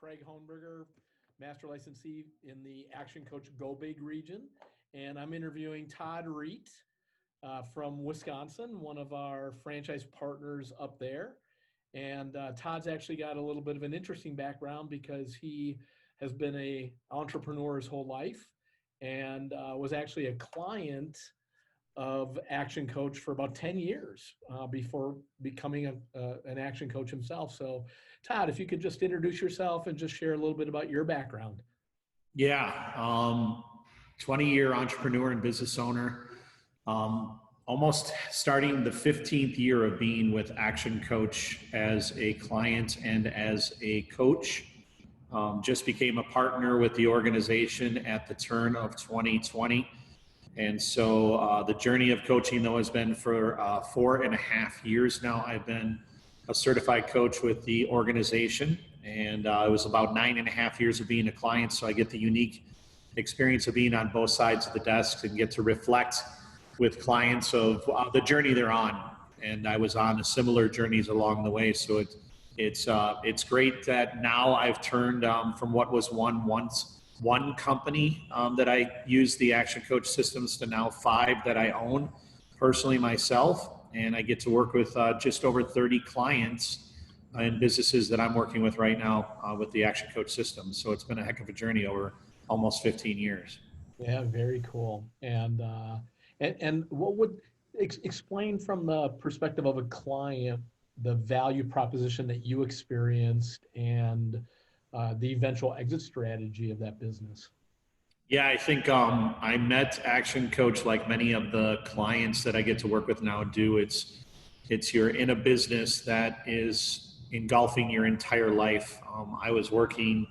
Craig Hohenberger, Master Licensee in the Action Coach Go Big region. And I'm interviewing Todd Ruedt from Wisconsin, one of our franchise partners up there. And Todd's actually got a little bit of an interesting background because he has been an entrepreneur his whole life and was actually a client of Action Coach for about 10 years before becoming an Action Coach himself. So Todd, if you could just introduce yourself and just share a little bit about your background. Yeah, 20-year entrepreneur and business owner, almost starting the 15th year of being with Action Coach as a client and as a coach. Just became a partner with the organization at the turn of 2020. And so the journey of coaching, though, has been for 4.5 years now. I've been a certified coach with the organization, and it was about 9.5 years of being a client. So I get the unique experience of being on both sides of the desk and get to reflect with clients of the journey they're on. And I was on similar journeys along the way. So it's great that now I've turned from what was once one company that I use the Action Coach systems to now 5 that I own personally myself. And I get to work with just over 30 clients and businesses that I'm working with right now with the Action Coach system. So it's been a heck of a journey over almost 15 years. Yeah, very cool. And what would explain from the perspective of a client the value proposition that you experienced and the eventual exit strategy of that business? Yeah, I think I met Action Coach like many of the clients that I get to work with now do. It's you're in a business that is engulfing your entire life. I was working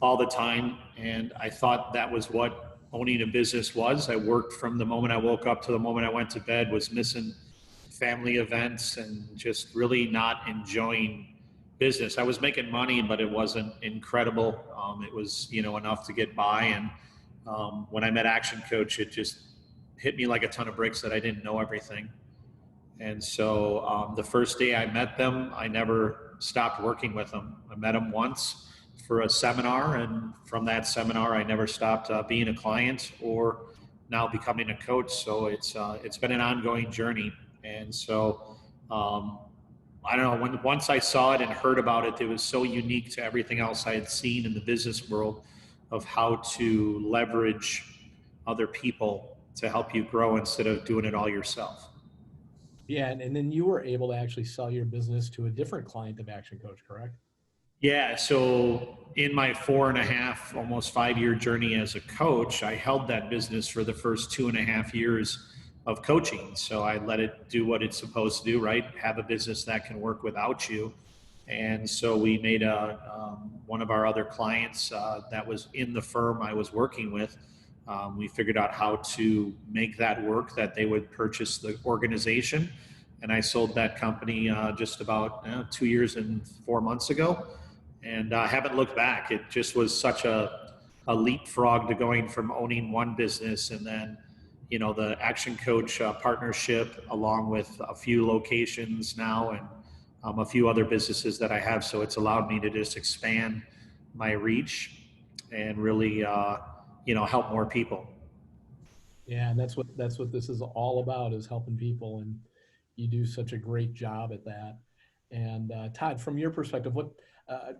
all the time, and I thought that was what owning a business was. I worked from the moment I woke up to the moment I went to bed, was missing family events and just really not enjoying business. I was making money, but it wasn't incredible. It was, enough to get by. And when I met Action Coach, it just hit me like a ton of bricks that I didn't know everything. And so the first day I met them, I never stopped working with them. I met them once for a seminar, and from that seminar, I never stopped being a client or now becoming a coach. So it's been an ongoing journey. And so I don't know, once I saw it and heard about it, it was so unique to everything else I had seen in the business world of how to leverage other people to help you grow instead of doing it all yourself. Yeah, and then you were able to actually sell your business to a different client of Action Coach, correct? Yeah, so in my 4.5, almost 5-year journey as a coach, I held that business for the first 2.5 years of coaching. So I let it do what it's supposed to do, right? Have a business that can work without you. And so we made one of our other clients that was in the firm I was working with. We figured out how to make that work, that they would purchase the organization. And I sold that company just about 2 years and 4 months ago. And I haven't looked back. It just was such a leapfrog to going from owning one business and then the Action Coach partnership, along with a few locations now and a few other businesses that I have. So it's allowed me to just expand my reach and really, help more people. Yeah, and that's what this is all about, is helping people, and you do such a great job at that. And Todd, from your perspective,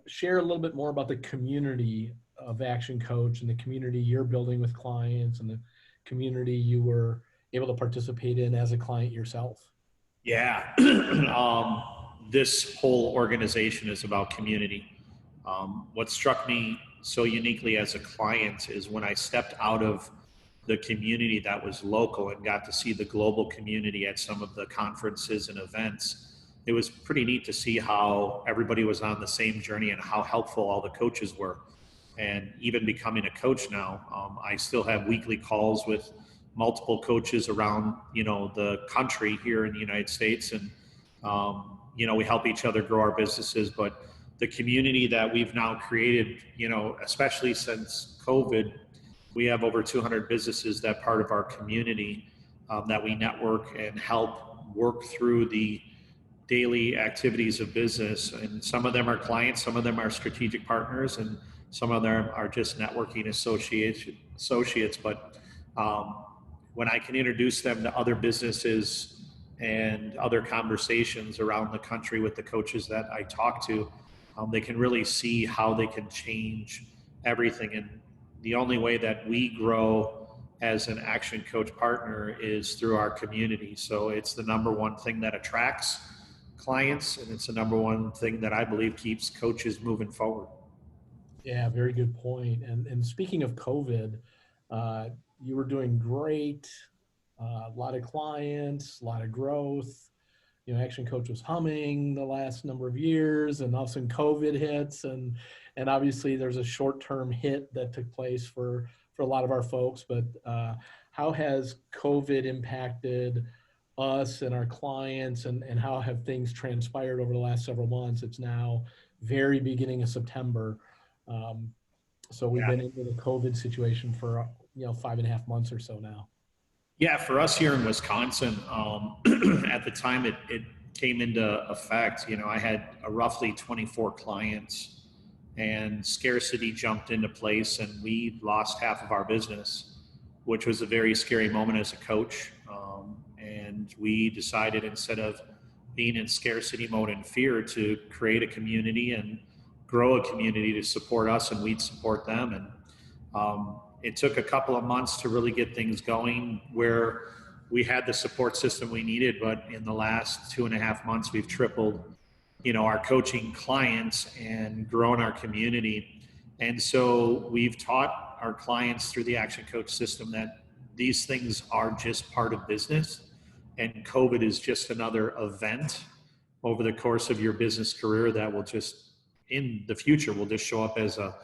share a little bit more about the community of Action Coach and the community you're building with clients and the community you were able to participate in as a client yourself. Yeah, this whole organization is about community. What struck me so uniquely as a client is when I stepped out of the community that was local and got to see the global community at some of the conferences and events. It was pretty neat to see how everybody was on the same journey and how helpful all the coaches were. And even becoming a coach now, I still have weekly calls with multiple coaches around, the country here in the United States. And, we help each other grow our businesses. But the community that we've now created, especially since COVID, we have over 200 businesses that part of our community that we network and help work through the daily activities of business. And some of them are clients, some of them are strategic partners, and some of them are just networking associates. But when I can introduce them to other businesses and other conversations around the country with the coaches that I talk to, they can really see how they can change everything. And the only way that we grow as an Action Coach partner is through our community. So it's the number one thing that attracts clients, and it's the number one thing that I believe keeps coaches moving forward. Yeah, very good point. And speaking of COVID, you were doing great. A lot of clients, a lot of growth. You know, Action Coach was humming the last number of years, and all of a sudden COVID hits, and obviously there's a short-term hit that took place for a lot of our folks. But how has COVID impacted us and our clients, and how have things transpired over the last several months? It's now very beginning of September. So we've been into the COVID situation for 5.5 months or so now. Yeah, for us here in Wisconsin, at the time it came into effect, I had roughly 24 clients, and scarcity jumped into place, and we lost half of our business, which was a very scary moment as a coach. And we decided, instead of being in scarcity mode and fear, to create a community and grow a community to support us, and we'd support them. And it took a couple of months to really get things going, where we had the support system we needed. But in the last 2.5 months, we've tripled, our coaching clients and grown our community. And so we've taught our clients through the Action Coach system that these things are just part of business, and COVID is just another event over the course of your business career that will just, in the future, will just show up as a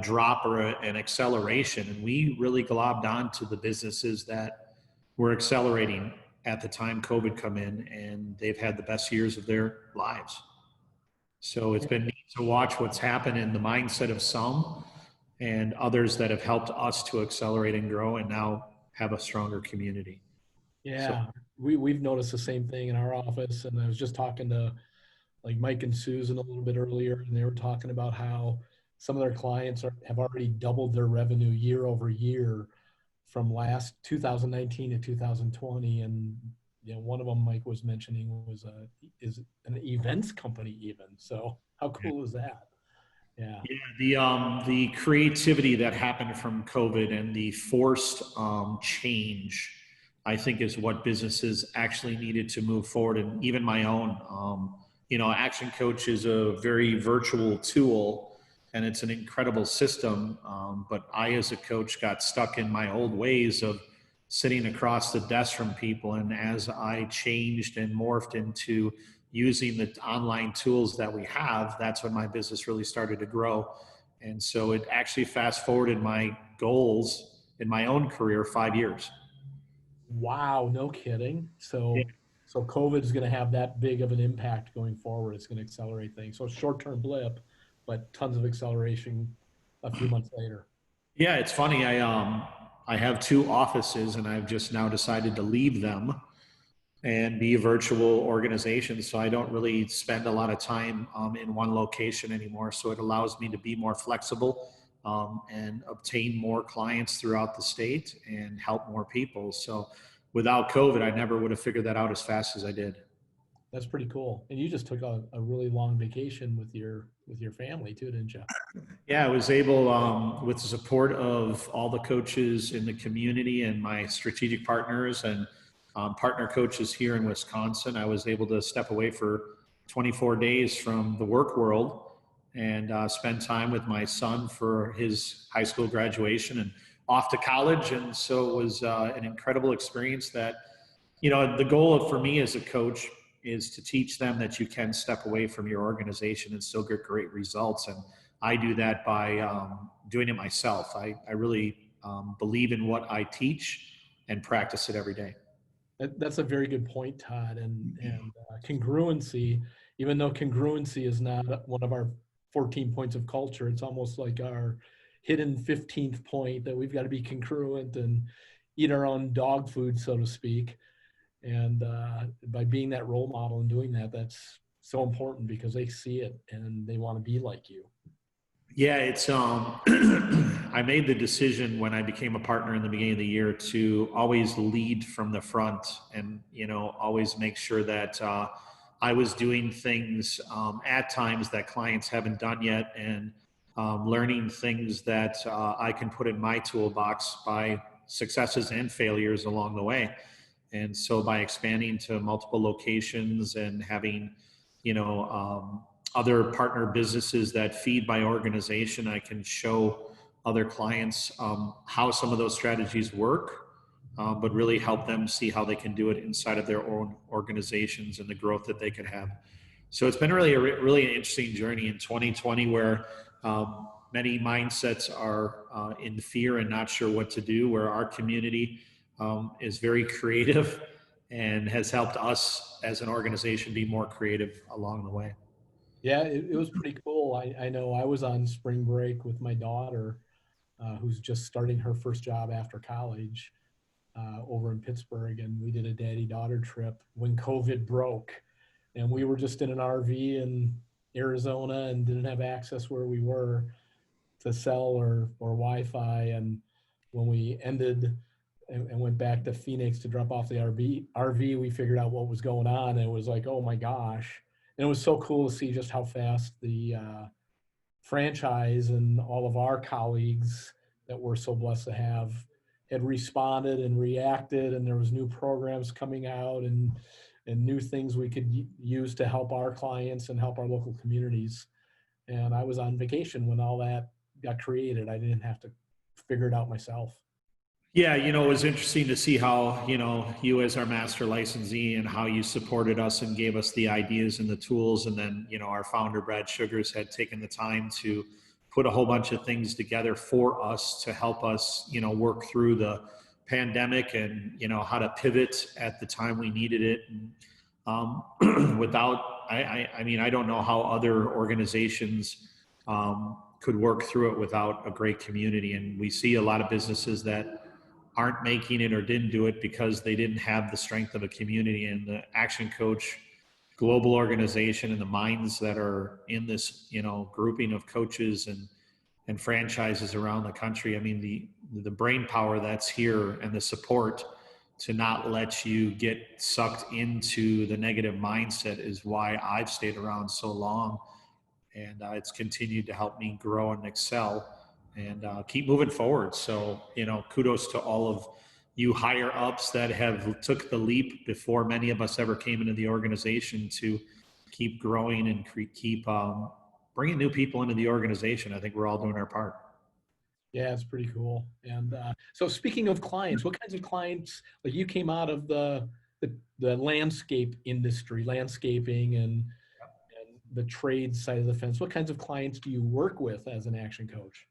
drop or an acceleration. And we really globbed on to the businesses that were accelerating at the time COVID come in, and they've had the best years of their lives. So it's been neat to watch what's happened in the mindset of some, and others that have helped us to accelerate and grow and now have a stronger community. Yeah, so we've noticed the same thing in our office. And I was just talking to like Mike and Susan a little bit earlier, and they were talking about how some of their clients have already doubled their revenue year over year from last 2019 to 2020. And one of them, Mike was mentioning, is an events company even. So how cool is that? Yeah. Yeah, the creativity that happened from COVID and the forced change, I think, is what businesses actually needed to move forward. And even my own, Action Coach is a very virtual tool, and it's an incredible system. But I, as a coach, got stuck in my old ways of sitting across the desk from people. And as I changed and morphed into using the online tools that we have, that's when my business really started to grow. And so it actually fast forwarded my goals in my own career 5 years. Wow, no kidding. So COVID is going to have that big of an impact going forward. It's going to accelerate things. So short-term blip, but tons of acceleration a few months later. Yeah, it's funny. I have 2 offices, and I've just now decided to leave them and be a virtual organization. So I don't really spend a lot of time in one location anymore. So it allows me to be more flexible and obtain more clients throughout the state and help more people. So without COVID, I never would have figured that out as fast as I did. That's pretty cool. And you just took a really long vacation with your family too, didn't you? Yeah, I was able, with the support of all the coaches in the community and my strategic partners and partner coaches here in Wisconsin, I was able to step away for 24 days from the work world and spend time with my son for his high school graduation and off to college. And so it was an incredible experience that, the goal for me as a coach is to teach them that you can step away from your organization and still get great results. And I do that by doing it myself. I really believe in what I teach and practice it every day. That's a very good point, Todd. And congruency, even though congruency is not one of our 14 points of culture, it's almost like our hidden 15th point, that we've got to be congruent and eat our own dog food, so to speak. And by being that role model and doing that, that's so important because they see it and they want to be like you. Yeah, it's I made the decision when I became a partner in the beginning of the year to always lead from the front, and always make sure that I was doing things at times that clients haven't done yet, and learning things that I can put in my toolbox by successes and failures along the way. And so by expanding to multiple locations and having, other partner businesses that feed my organization, I can show other clients how some of those strategies work, but really help them see how they can do it inside of their own organizations and the growth that they could have. So it's been really really an interesting journey in 2020 where many mindsets are in fear and not sure what to do, where our community is very creative and has helped us as an organization be more creative along the way. Yeah, it was pretty cool. I know I was on spring break with my daughter, who's just starting her first job after college over in Pittsburgh. And we did a daddy-daughter trip when COVID broke. And we were just in an RV in Arizona and didn't have access where we were to cell or Wi-Fi. And when we ended and went back to Phoenix to drop off the RV, we figured out what was going on. And it was like, oh my gosh. And it was so cool to see just how fast the franchise and all of our colleagues that we're so blessed to have had responded and reacted, and there was new programs coming out and new things we could use to help our clients and help our local communities. And I was on vacation when all that got created. I didn't have to figure it out myself. Yeah, it was interesting to see how, you as our master licensee and how you supported us and gave us the ideas and the tools. And then, our founder, Brad Sugars, had taken the time to put a whole bunch of things together for us to help us, work through the pandemic and, how to pivot at the time we needed it. And I don't know how other organizations could work through it without a great community. And we see a lot of businesses that aren't making it or didn't do it because they didn't have the strength of a community. And the ActionCOACH global organization and the minds that are in this, grouping of coaches and franchises around the country. I mean, the brain power that's here and the support to not let you get sucked into the negative mindset is why I've stayed around so long. And it's continued to help me grow and excel and keep moving forward. So, kudos to all of you higher ups that have took the leap before many of us ever came into the organization to keep growing and keep bringing new people into the organization. I think we're all doing our part. Yeah, it's pretty cool. And so speaking of clients, what kinds of clients, like you came out of the landscape industry, landscaping and the trade side of the fence, what kinds of clients do you work with as an action coach?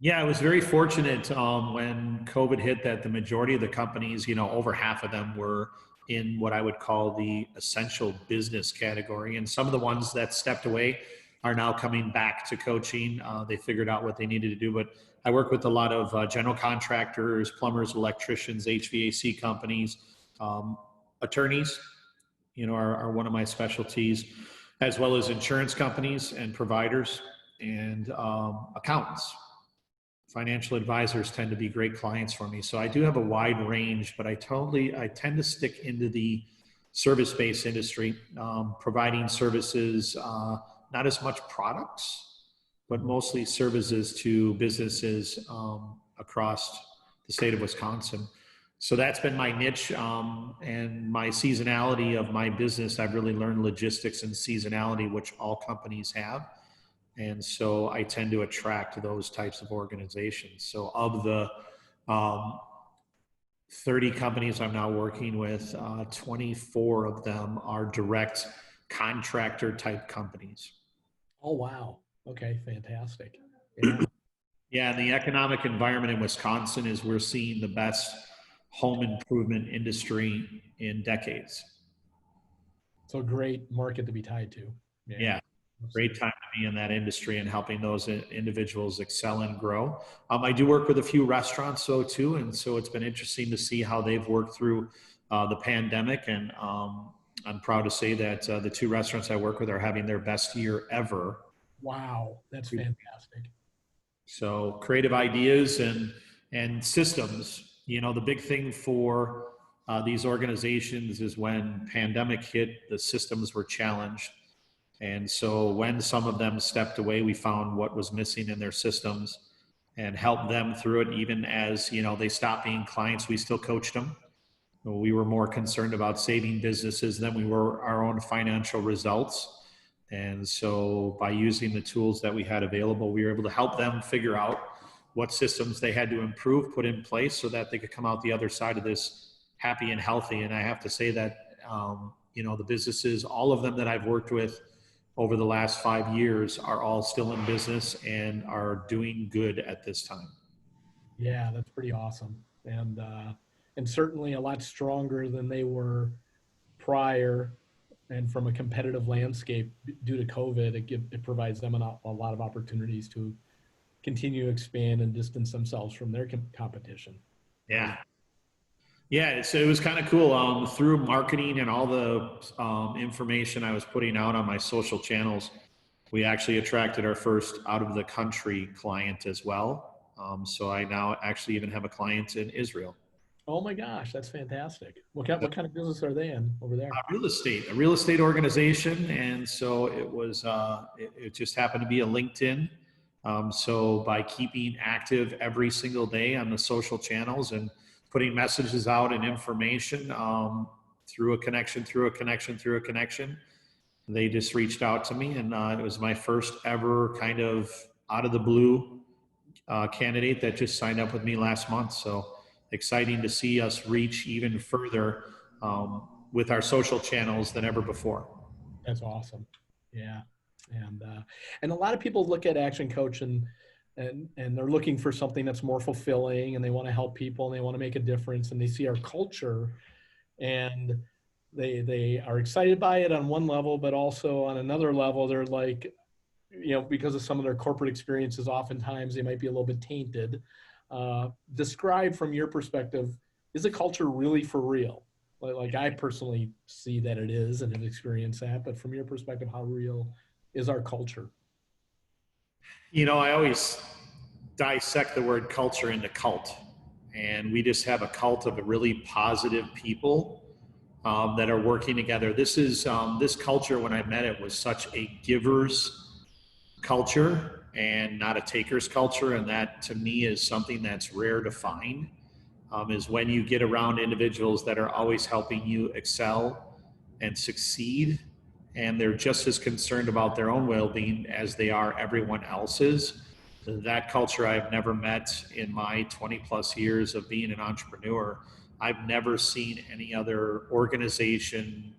Yeah, I was very fortunate when COVID hit that the majority of the companies, over half of them were in what I would call the essential business category. And some of the ones that stepped away are now coming back to coaching. They figured out what they needed to do. But I work with a lot of general contractors, plumbers, electricians, HVAC companies, attorneys, are one of my specialties, as well as insurance companies and providers and accountants. Financial advisors tend to be great clients for me. So I do have a wide range, but I tend to stick into the service-based industry, providing services, not as much products, but mostly services to businesses across the state of Wisconsin. So that's been my niche and my seasonality of my business. I've really learned logistics and seasonality, which all companies have. And so I tend to attract those types of organizations. So of the 30 companies I'm now working with, 24 of them are direct contractor type companies. Oh, wow. Okay, fantastic. Yeah. Yeah, the economic environment in Wisconsin is we're seeing the best home improvement industry in decades. So a great market to be tied to. Yeah. Great time to be in that industry and helping those individuals excel and grow. I do work with a few restaurants though too, and so it's been interesting to see how they've worked through the pandemic. And I'm proud to say that the two restaurants I work with are having their best year ever. Wow, that's fantastic. So creative ideas and systems. The big thing for these organizations is when pandemic hit, the systems were challenged. And so when some of them stepped away, we found what was missing in their systems and helped them through it. Even as, they stopped being clients, we still coached them. We were more concerned about saving businesses than we were our own financial results. And so by using the tools that we had available, we were able to help them figure out what systems they had to improve, put in place so that they could come out the other side of this happy and healthy. And I have to say that, the businesses, all of them that I've worked with over the last 5 years are all still in business and are doing good at this time. Yeah, that's pretty awesome. And certainly a lot stronger than they were prior. And from a competitive landscape due to COVID, it provides them a lot of opportunities to continue to expand and distance themselves from their competition. Yeah. Yeah, so it was kind of cool. Through marketing and all the information I was putting out on my social channels, we actually attracted our first out of the country client as well. So I now actually even have a client in Israel. Oh my gosh, that's fantastic. What kind of business are they in over there? A real estate organization. And so it was, it just happened to be a LinkedIn. So by keeping active every single day on the social channels and putting messages out and information through a connection, they just reached out to me. And it was my first ever kind of out of the blue candidate that just signed up with me last month. So exciting to see us reach even further with our social channels than ever before. That's awesome. Yeah. And a lot of people look at Action Coach and they're looking for something that's more fulfilling, and they want to help people and they want to make a difference, and they see our culture and they are excited by it on one level, but also on another level, they're like, because of some of their corporate experiences, oftentimes they might be a little bit tainted. Describe from your perspective, is the culture really for real? Like I personally see that it is and have experienced that, but from your perspective, how real is our culture? I always dissect the word culture into cult, and we just have a cult of really positive people that are working together. This culture, when I met it, was such a giver's culture and not a taker's culture. And that to me is something that's rare to find, is when you get around individuals that are always helping you excel and succeed. And they're just as concerned about their own well-being as they are everyone else's. That culture I've never met in my 20 plus years of being an entrepreneur. I've never seen any other organization,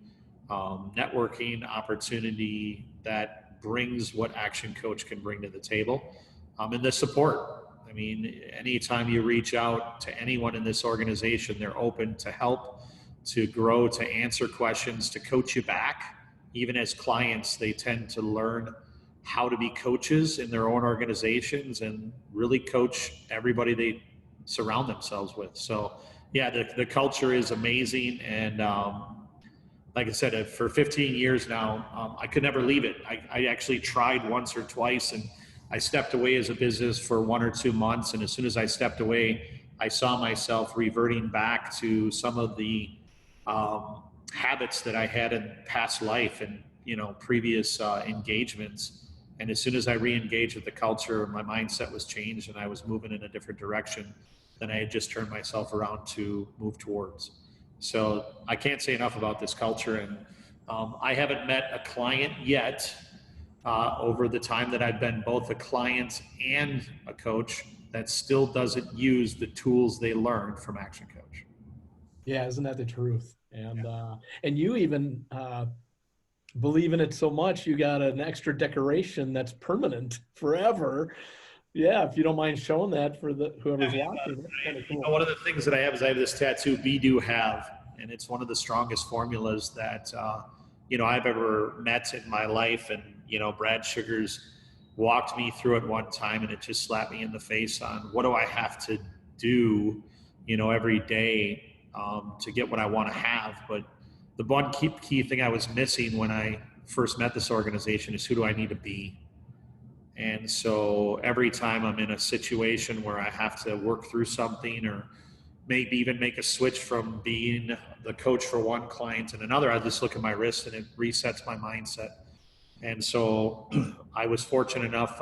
networking opportunity that brings what Action Coach can bring to the table. And the support. I mean, anytime you reach out to anyone in this organization, they're open to help, to grow, to answer questions, to coach you back. Even as clients, they tend to learn how to be coaches in their own organizations and really coach everybody they surround themselves with. So yeah, the culture is amazing. And like I said, for 15 years now, I could never leave it. I actually tried once or twice, and I stepped away as a business for 1 or 2 months. And as soon as I stepped away, I saw myself reverting back to some of the habits that I had in past life and previous engagements. And as soon as I re-engaged with the culture, my mindset was changed and I was moving in a different direction than I had just turned myself around to move towards. So I can't say enough about this culture. And I haven't met a client yet over the time that I've been both a client and a coach that still doesn't use the tools they learned from Action Coach. Yeah, isn't that the truth? And you even believe in it so much, you got an extra decoration that's permanent forever. Yeah, if you don't mind showing that for whoever's watching. That's kind of cool. One of the things that I have is I have this tattoo, "Be Do Have," and it's one of the strongest formulas that I've ever met in my life. And Brad Sugars walked me through it one time, and it just slapped me in the face on what do I have to do every day to get what I want to have. But the one key thing I was missing when I first met this organization is, who do I need to be? And so every time I'm in a situation where I have to work through something, or maybe even make a switch from being the coach for one client and another, I just look at my wrist and it resets my mindset. And so I was fortunate enough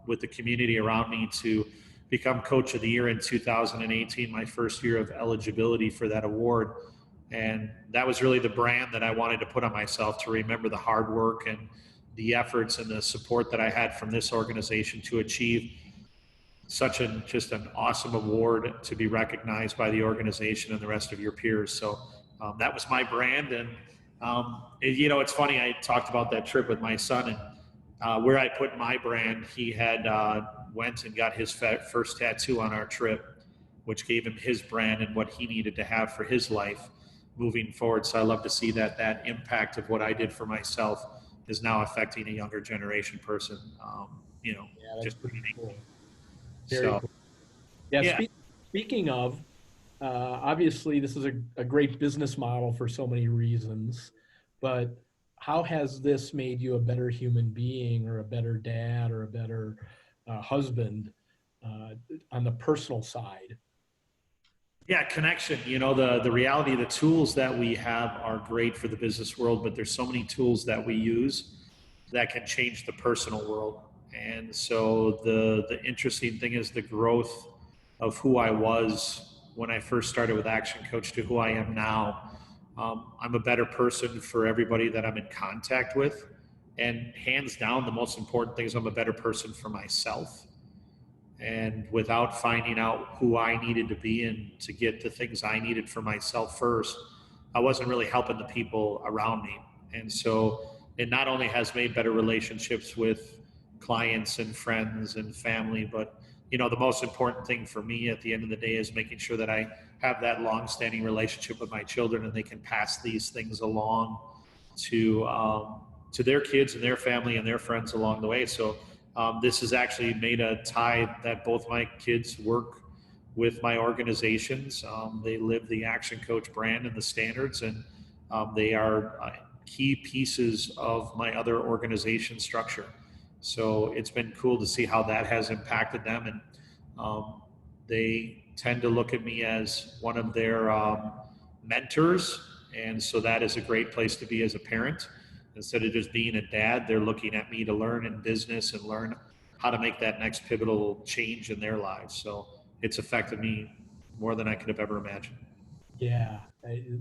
with the community around me to become Coach of the Year in 2018, my first year of eligibility for that award. And that was really the brand that I wanted to put on myself, to remember the hard work and the efforts and the support that I had from this organization to achieve just an awesome award, to be recognized by the organization and the rest of your peers. So that was my brand. And it's funny, I talked about that trip with my son, and where I put my brand, he had went and got his first tattoo on our trip, which gave him his brand and what he needed to have for his life moving forward. So I love to see that impact of what I did for myself is now affecting a younger generation person. Just pretty cool. Very cool. Yeah. Speaking of, obviously this is a great business model for so many reasons, but how has this made you a better human being, or a better dad, or a better husband on the personal side? Yeah, connection. The reality, the tools that we have are great for the business world, but there's so many tools that we use that can change the personal world. And so the interesting thing is the growth of who I was when I first started with Action Coach to who I am now. I'm a better person for everybody that I'm in contact with. And hands down, the most important thing is I'm a better person for myself. And without finding out who I needed to be and to get the things I needed for myself first, I wasn't really helping the people around me. And so it not only has made better relationships with clients and friends and family, but the most important thing for me at the end of the day is making sure that I have that long-standing relationship with my children, and they can pass these things along to their kids and their family and their friends along the way. So this has actually made a tie that both my kids work with my organizations. They live the Action Coach brand and the standards, and they are key pieces of my other organization structure. So it's been cool to see how that has impacted them. And they tend to look at me as one of their mentors. And so that is a great place to be as a parent. Instead of just being a dad, they're looking at me to learn in business and learn how to make that next pivotal change in their lives. So it's affected me more than I could have ever imagined. Yeah,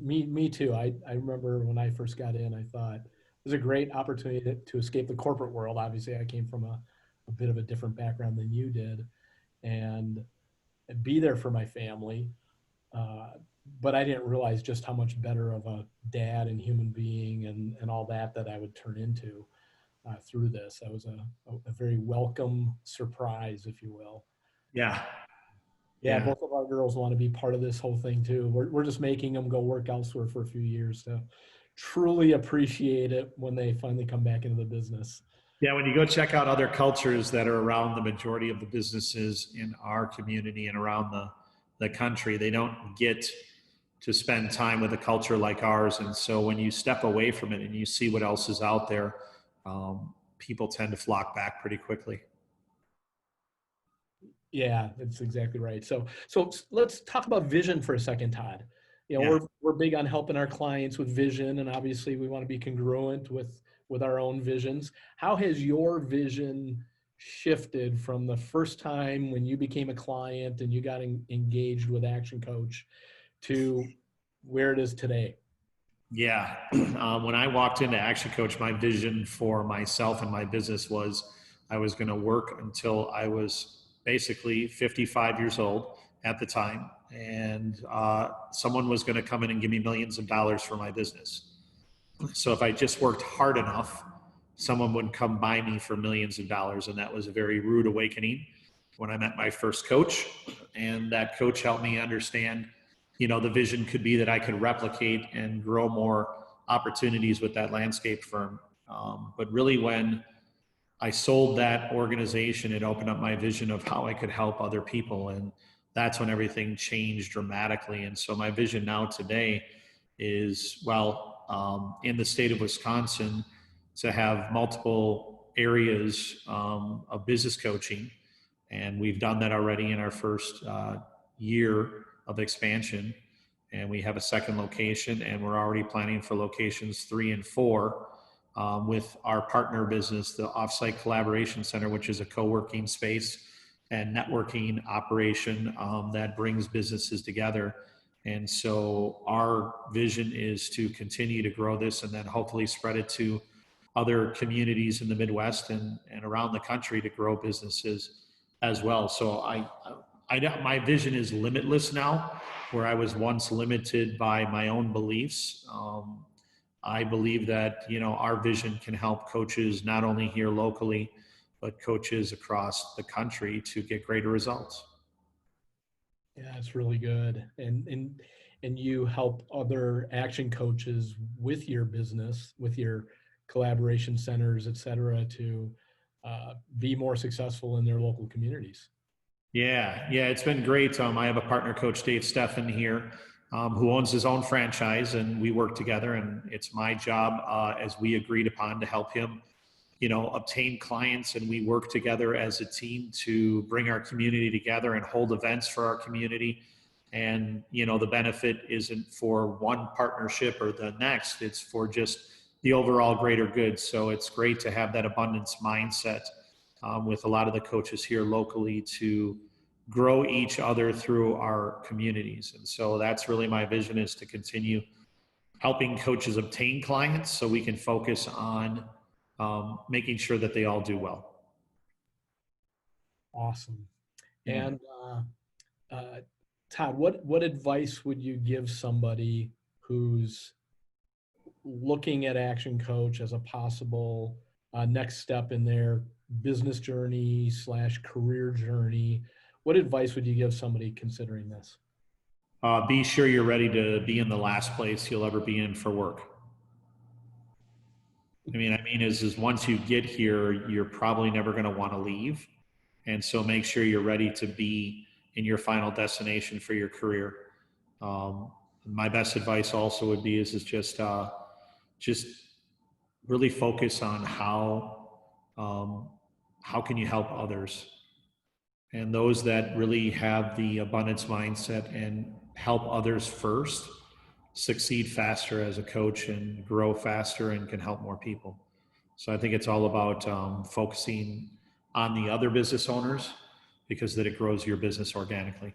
me too. I remember when I first got in, I thought it was a great opportunity to escape the corporate world. Obviously, I came from a bit of a different background than you did, and be there for my family. But I didn't realize just how much better of a dad and human being and all that I would turn into through this. That was a very welcome surprise, if you will. Yeah. Yeah, both of our girls want to be part of this whole thing too. We're just making them go work elsewhere for a few years to truly appreciate it when they finally come back into the business. Yeah, when you go check out other cultures that are around the majority of the businesses in our community and around the country, they don't get to spend time with a culture like ours. And so when you step away from it and you see what else is out there, people tend to flock back pretty quickly. Yeah, that's exactly right. So let's talk about vision for a second, Todd. We're big on helping our clients with vision, and obviously we want to be congruent with our own visions. How has your vision shifted from the first time when you became a client and you got engaged with Action Coach to where it is today? Yeah. When I walked into Action Coach, my vision for myself and my business was I was going to work until I was basically 55 years old at the time. And someone was going to come in and give me millions of dollars for my business. So if I just worked hard enough, someone would come buy me for millions of dollars. And that was a very rude awakening when I met my first coach. And that coach helped me understand, the vision could be that I could replicate and grow more opportunities with that landscape firm. But really when I sold that organization, it opened up my vision of how I could help other people. And that's when everything changed dramatically. And so my vision now today is, in the state of Wisconsin, to have multiple areas of business coaching. And we've done that already in our first year of expansion. And we have a second location, and we're already planning for locations 3 and 4 with our partner business, the Offsite Collaboration Center, which is a co-working space and networking operation that brings businesses together. And so our vision is to continue to grow this and then hopefully spread it to other communities in the Midwest and around the country to grow businesses as well. So my vision is limitless now, where I was once limited by my own beliefs. I believe that, our vision can help coaches not only here locally, but coaches across the country to get greater results. Yeah, it's really good. And you help other action coaches with your business, with your collaboration centers, et cetera, to be more successful in their local communities. Yeah, it's been great. I have a partner, Coach Dave Steffen here, who owns his own franchise, and we work together, and it's my job, as we agreed upon, to help him obtain clients, and we work together as a team to bring our community together and hold events for our community. And, the benefit isn't for one partnership or the next, it's for just the overall greater good. So it's great to have that abundance mindset with a lot of the coaches here locally to grow each other through our communities. And so that's really my vision, is to continue helping coaches obtain clients so we can focus on making sure that they all do well. Awesome. And Todd, what advice would you give somebody who's looking at Action Coach as a possible next step in their business journey / career journey? What advice would you give somebody considering this? Be sure you're ready to be in the last place you'll ever be in for work. I mean, is once you get here, you're probably never going to want to leave. And so make sure you're ready to be in your final destination for your career. My best advice also would be is just really focus on how can you help others. And those that really have the abundance mindset and help others first succeed faster as a coach and grow faster and can help more people. So I think it's all about focusing on the other business owners, because that it grows your business organically.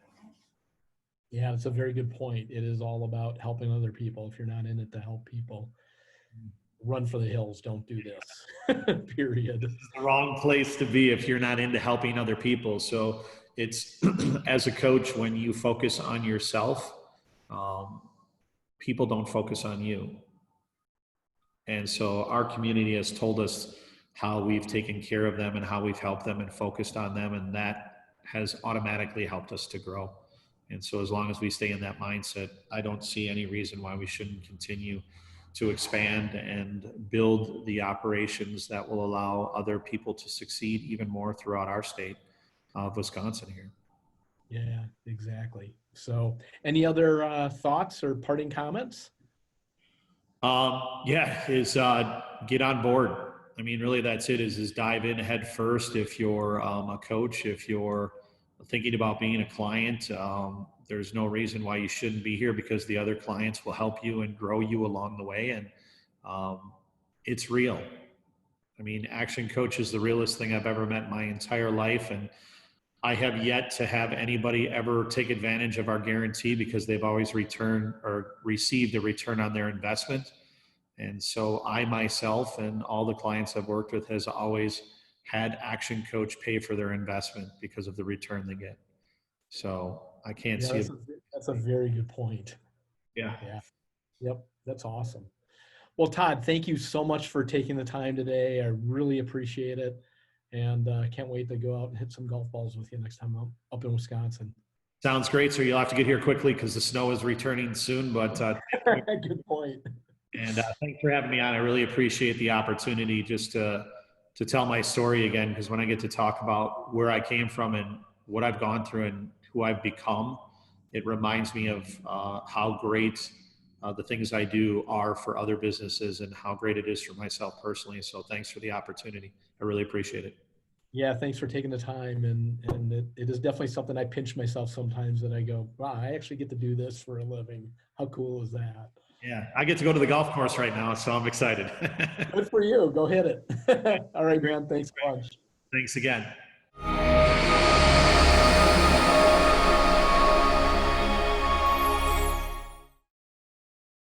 Yeah, that's a very good point. It is all about helping other people. If you're not in it to help people, run for the hills. Don't do this. Period. This is the wrong place to be if you're not into helping other people. So it's as a coach, when you focus on yourself, people don't focus on you. And so our community has told us how we've taken care of them and how we've helped them and focused on them, and that has automatically helped us to grow. And so as long as we stay in that mindset, I don't see any reason why we shouldn't continue to expand and build the operations that will allow other people to succeed even more throughout our state of Wisconsin here. Yeah, exactly. So any other thoughts or parting comments? Get on board. I mean, really that's it, is dive in head first. If you're a coach, if you're thinking about being a client, there's no reason why you shouldn't be here, because the other clients will help you and grow you along the way. And it's real. I mean, Action Coach is the realest thing I've ever met in my entire life. And I have yet to have anybody ever take advantage of our guarantee, because they've always returned or received a return on their investment. And so I myself and all the clients I've worked with has always had Action Coach pay for their investment because of the return they get. So I can't see it. That's a very good point. Yeah. Yep. That's awesome. Well, Todd, thank you so much for taking the time today. I really appreciate it. And I can't wait to go out and hit some golf balls with you next time I'm up in Wisconsin. Sounds great. So you'll have to get here quickly because the snow is returning soon, but good point. And thanks for having me on. I really appreciate the opportunity just to tell my story again, because when I get to talk about where I came from and what I've gone through and who I've become. It reminds me of how great the things I do are for other businesses and how great it is for myself personally. So thanks for the opportunity. I really appreciate it. Yeah, thanks for taking the time. And it is definitely something I pinch myself sometimes that I go, wow, I actually get to do this for a living. How cool is that? Yeah, I get to go to the golf course right now, so I'm excited. Good for you. Go hit it. All right, man. Thanks a bunch. Thanks again.